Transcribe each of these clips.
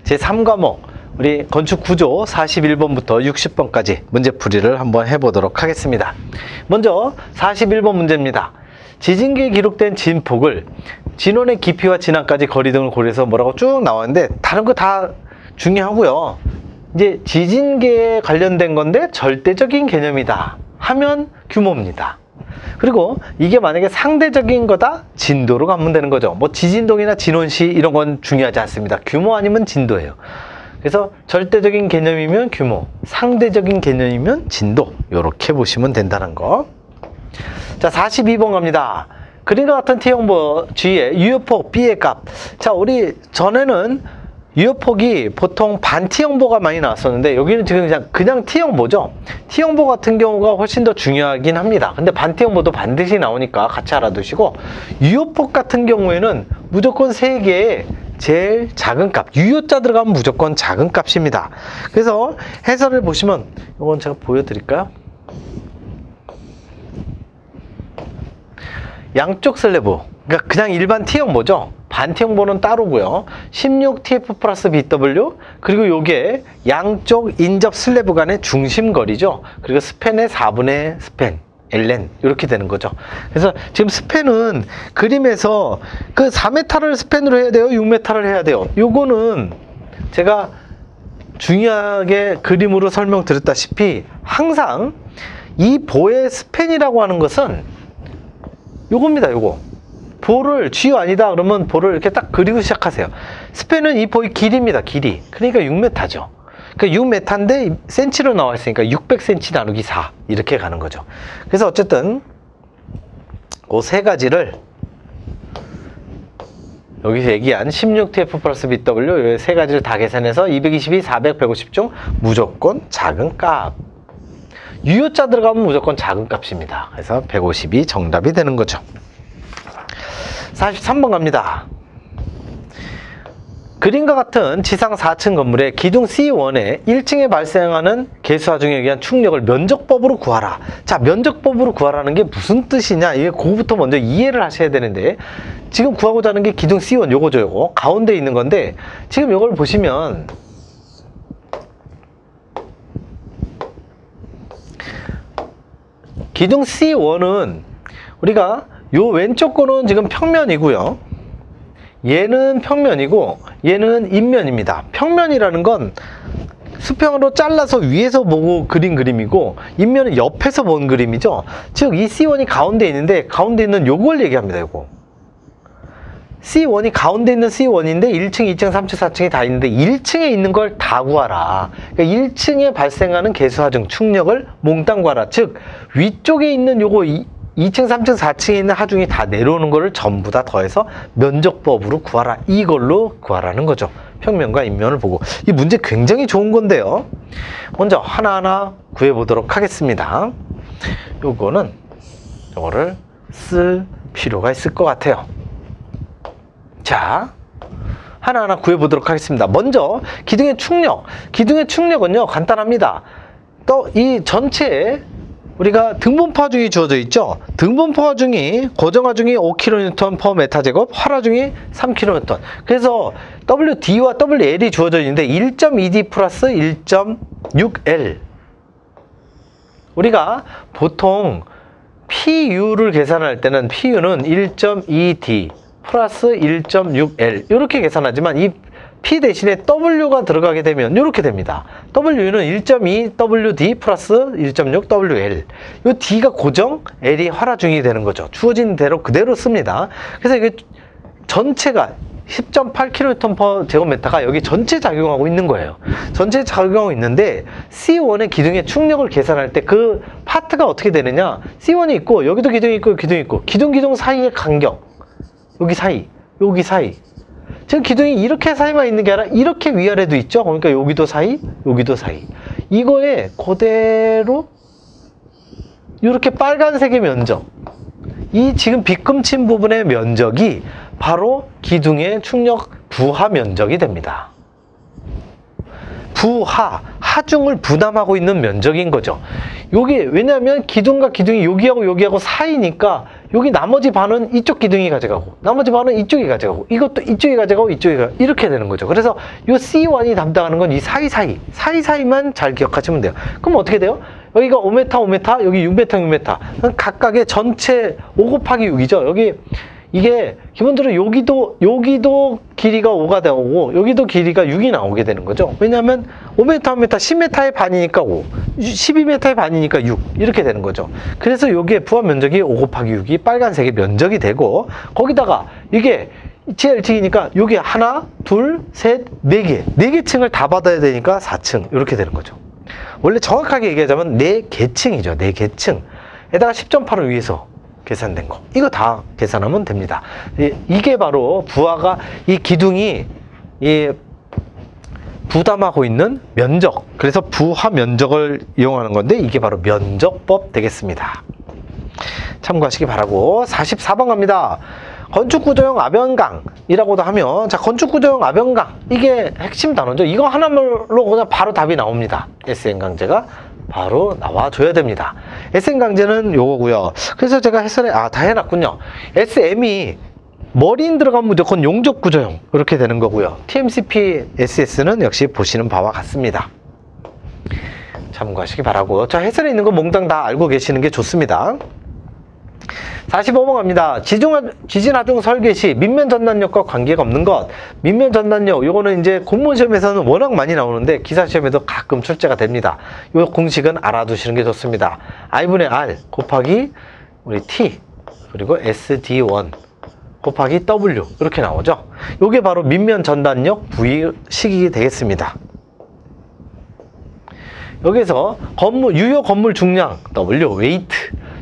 제3과목 우리 건축구조 41번부터 60번까지 문제풀이를 한번 해보도록 하겠습니다. 먼저 41번 문제입니다. 지진기에 기록된 진폭을 진원의 깊이와 진앙까지 거리 등을 고려해서 뭐라고 쭉 나왔는데 다른 거 다 중요하고요. 이제 지진계에 관련된 건데 절대적인 개념이다 하면 규모입니다. 그리고 이게 만약에 상대적인 거다? 진도로 가면 되는 거죠. 뭐 지진동이나 진원시 이런 건 중요하지 않습니다. 규모 아니면 진도예요. 그래서 절대적인 개념이면 규모, 상대적인 개념이면 진도, 이렇게 보시면 된다는 거. 자, 42번 갑니다. 그림과 같은 T형보 G의 유효폭 B의 값. 자, 우리 전에는 유효폭이 보통 반 T형보가 많이 나왔었는데 여기는 지금 그냥 T형보죠. T형보 같은 경우가 훨씬 더 중요하긴 합니다. 근데 반 T형보도 반드시 나오니까 같이 알아두시고, 유효폭 같은 경우에는 무조건 3개의 제일 작은 값, 유효자 들어가면 무조건 작은 값입니다. 그래서 해설을 보시면 이건 제가 보여드릴까요? 양쪽 슬래브, 그러니까 그냥 일반 T형보죠. 반 T형보는 따로고요. 16TF 플러스 BW, 그리고 요게 양쪽 인접 슬래브 간의 중심거리죠. 그리고 스팬의 4분의 스팬, ln, 이렇게 되는 거죠. 그래서 지금 스팬은 그림에서 그 4m를 스팬으로 해야 돼요? 6m를 해야 돼요? 요거는 제가 중요하게 그림으로 설명드렸다시피 항상 이 보의 스팬이라고 하는 것은 요겁니다. 요거. 보를 쥐유 아니다 그러면 보를 이렇게 딱 그리고 시작하세요. 스팬은 이 보의 길이입니다. 길이. 그러니까 6m죠. 그러니까 6m인데 센치로 나와 있으니까 600cm 나누기 4 이렇게 가는 거죠. 그래서 어쨌든 그 세 가지를 여기서 얘기한 16TF 플러스 BW 이 세 가지를 다 계산해서 222, 400, 150 중 무조건 작은 값. 유효자 들어가면 무조건 작은 값입니다. 그래서 150이 정답이 되는 거죠. 43번 갑니다. 그림과 같은 지상 4층 건물의 기둥 C1에 1층에 발생하는 개수하중에 의한 충력을 면적법으로 구하라. 자, 면적법으로 구하라는 게 무슨 뜻이냐? 이게 그거부터 먼저 이해를 하셔야 되는데, 지금 구하고자 하는 게 기둥 C1 요거죠, 요거. 가운데 있는 건데, 지금 요걸 보시면 기둥 C1은 우리가 요 왼쪽 거는 지금 평면이고요. 얘는 평면이고 얘는 인면입니다. 평면이라는 건 수평으로 잘라서 위에서 보고 그린 그림이고, 인면은 옆에서 본 그림이죠. 즉 이 C1이 가운데 있는데 가운데 있는 요걸 얘기합니다. 요거 C1이 가운데 있는 C1인데 1층, 2층, 3층, 4층이 다 있는데 1층에 있는 걸 다 구하라. 그러니까 1층에 발생하는 개수하중 충력을 몽땅 구하라. 즉 위쪽에 있는 요거 2층, 3층, 4층에 있는 하중이 다 내려오는 거를 전부 다 더해서 면적법으로 구하라. 이걸로 구하라는 거죠. 평면과 인면을 보고. 이 문제 굉장히 좋은 건데요. 먼저 하나하나 구해보도록 하겠습니다. 요거를 쓸 필요가 있을 것 같아요. 자, 하나하나 구해보도록 하겠습니다. 먼저 기둥의 충력. 기둥의 충력은요, 간단합니다. 또 이 전체에 우리가 등분포 하중이 주어져 있죠. 등분포 하중이 고정하중이 5kN/m제곱, 활하중이 3kN. 그래서 WD와 WL이 주어져 있는데 1.2D 플러스 1.6L. 우리가 보통 PU를 계산할 때는 PU는 1.2D 플러스 1.6L 이렇게 계산하지만 이 P 대신에 W가 들어가게 되면 이렇게 됩니다. W는 1.2 WD 플러스 1.6 WL. 이 D가 고정, L이 활하중이 되는 거죠. 주어진 대로 그대로 씁니다. 그래서 이게 전체가 10.8kN/제곱미터가 여기 전체 작용하고 있는 거예요. 전체 작용하고 있는데 C1의 기둥의 충력을 계산할 때 그 파트가 어떻게 되느냐? C1이 있고 여기도 기둥이 있고 기둥이 있고 기둥 사이의 간격, 여기 사이, 여기 사이. 지금 기둥이 이렇게 사이만 있는 게 아니라 이렇게 위아래도 있죠. 그러니까 여기도 사이, 여기도 사이. 이거에 그대로 이렇게 빨간색의 면적, 이 지금 빗금친 부분의 면적이 바로 기둥의 충력 부하 면적이 됩니다. 부하, 하중을 부담하고 있는 면적인 거죠. 요게 왜냐하면 기둥과 기둥이 여기하고 여기하고 사이니까 여기 나머지 반은 이쪽 기둥이 가져가고 나머지 반은 이쪽이 가져가고 이것도 이쪽이 가져가고 이쪽이 가져가고 이렇게 되는 거죠. 그래서 요 C1이 담당하는 건 이 사이사이만 잘 기억하시면 돼요. 그럼 어떻게 돼요? 여기가 5m, 5m, 여기 6m, 6m. 각각의 전체 5 곱하기 6이죠. 여기 이게 기본적으로 여기도 길이가 5가 나오고 여기도 길이가 6이 나오게 되는 거죠. 왜냐하면 5m, 1m, 10m의 반이니까 5, 12m의 반이니까 6 이렇게 되는 거죠. 그래서 여기에 부합 면적이 5 곱하기 6이 빨간색의 면적이 되고 거기다가 이게 GLT이니까 여기 하나, 둘, 셋, 네 개 층을 다 받아야 되니까 4층 이렇게 되는 거죠. 원래 정확하게 얘기하자면 4개 층이죠. 4개 층에다가 10.8을 위해서 계산된 거. 이거 다 계산하면 됩니다. 이게 바로 부하가 이 기둥이 부담하고 있는 면적. 그래서 부하 면적을 이용하는 건데 이게 바로 면적법 되겠습니다. 참고하시기 바라고. 44번 갑니다. 건축구조용 아변강이라고도 하면, 자, 건축구조용 아변강, 이게 핵심 단어죠. 이거 하나로 그냥 바로 답이 나옵니다. SN 강제가 바로 나와줘야 됩니다. SN 강제는 요거고요. 그래서 제가 다 해놨군요. SM이 머린 들어가면 무조건 용접구조용 이렇게 되는 거고요. TMCP SS는 역시 보시는 바와 같습니다. 참고하시기 바라고. 자, 해설에 있는 거 몽땅 다 알고 계시는 게 좋습니다. 45번 갑니다. 지진하중 설계 시 밑면 전단력과 관계가 없는 것. 밑면 전단력, 요거는 이제 공무원 시험에서는 워낙 많이 나오는데 기사 시험에도 가끔 출제가 됩니다. 요 공식은 알아두시는 게 좋습니다. I분의 R 곱하기 우리 T 그리고 SD1 곱하기 W 이렇게 나오죠. 요게 바로 밑면 전단력 V식이 되겠습니다. 여기서 유효 건물 중량 W, weight,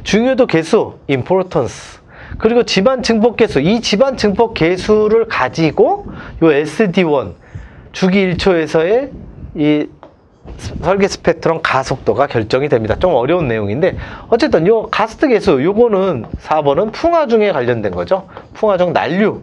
중요도 계수, importance, 그리고 집안 증폭 계수, 이 집안 증폭 계수를 가지고 요 SD1 주기 1초에서의 이 설계 스펙트럼 가속도가 결정이 됩니다. 좀 어려운 내용인데 어쨌든 요 가스트 계수, 요거는 4번은 풍화중에 관련된 거죠. 풍화중 난류,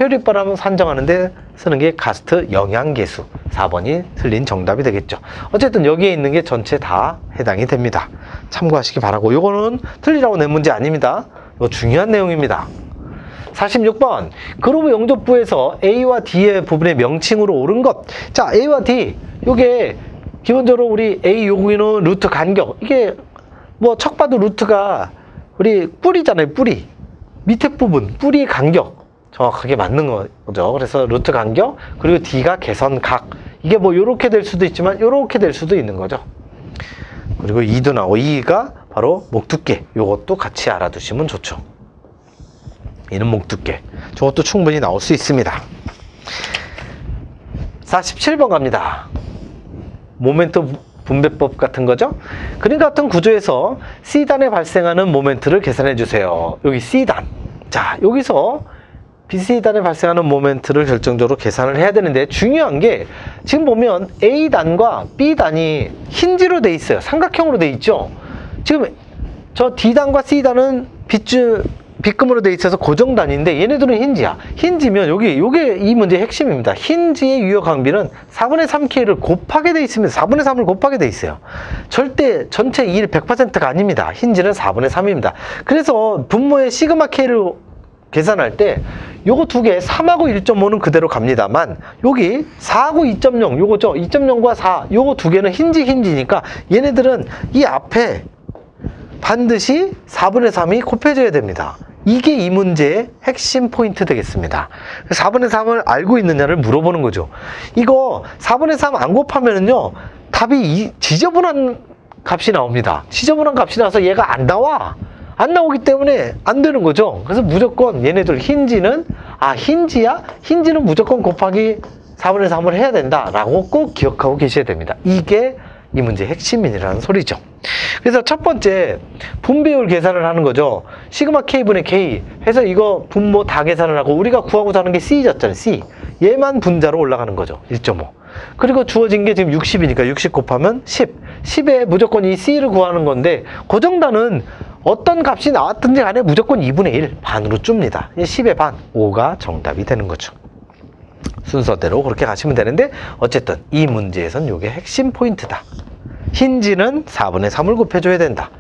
회오리바람을 산정하는데 쓰는 게 가스트 영향계수. 4번이 틀린 정답이 되겠죠. 어쨌든 여기에 있는 게 전체 다 해당이 됩니다. 참고하시기 바라고. 요거는 틀리라고 낸 문제 아닙니다. 이거 중요한 내용입니다. 46번 그루브 용접부에서 A와 D의 부분의 명칭으로 옳은 것. 자, A와 D, 요게 기본적으로 우리 A 요구는 루트 간격. 이게 뭐 척 봐도 루트가 우리 뿌리잖아요. 뿌리 밑에 부분 뿌리 간격 정확하게 맞는 거죠. 그래서 루트 간격, 그리고 D가 개선각. 이게 뭐 요렇게 될 수도 있지만 요렇게 될 수도 있는 거죠. 그리고 2도 나오고 2가 바로 목두께. 요것도 같이 알아두시면 좋죠. 이는 목두께. 저것도 충분히 나올 수 있습니다. 47번 갑니다. 모멘트 분배법 같은 거죠. 그림 같은 구조에서 C단에 발생하는 모멘트를 계산해 주세요. 여기 C단. 자, 여기서 BC단에 발생하는 모멘트를 결정적으로 계산을 해야 되는데 중요한 게 지금 보면 A단과 B단이 힌지로 돼 있어요. 삼각형으로 돼 있죠. 지금 저 D단과 C단은 빗금으로 돼 있어서 고정단인데 얘네들은 힌지야. 힌지면 요게 이 문제의 핵심입니다. 힌지의 유효 강비는 4분의 3K를 곱하게 돼 있으면 4분의 3을 곱하게 돼 있어요. 절대 전체 2일 100%가 아닙니다. 힌지는 4분의 3입니다. 그래서 분모의 시그마 K를 계산할 때 요거 두 개 3하고 1.5는 그대로 갑니다만 여기 4하고 2.0 요거죠. 2.0과 4 요거 두 개는 힌지니까 얘네들은 이 앞에 반드시 4분의 3이 곱해져야 됩니다. 이게 이 문제의 핵심 포인트 되겠습니다. 4분의 3을 알고 있느냐를 물어보는 거죠. 이거 4분의 3 안 곱하면은요 답이 지저분한 값이 나옵니다. 지저분한 값이 나와서 얘가 안 나오기 때문에 안 되는 거죠. 그래서 무조건 얘네들 힌지는 힌지야? 힌지는 무조건 곱하기 4분의 3을 해야 된다라고 꼭 기억하고 계셔야 됩니다. 이게 이 문제의 핵심이라는 소리죠. 그래서 첫 번째 분배율 계산을 하는 거죠. 시그마 K분의 K 해서 이거 분모 다 계산을 하고 우리가 구하고자 하는 게 C였잖아요. C. 얘만 분자로 올라가는 거죠. 1.5. 그리고 주어진 게 지금 60이니까 60 곱하면 10. 10에 무조건 이 C를 구하는 건데 고정단은 어떤 값이 나왔든지 간에 무조건 2분의 1 반으로 줍니다. 10의 반 5가 정답이 되는 거죠. 순서대로 그렇게 가시면 되는데 어쨌든 이 문제에선 이게 핵심 포인트다. 힌지는 4분의 3을 곱해줘야 된다.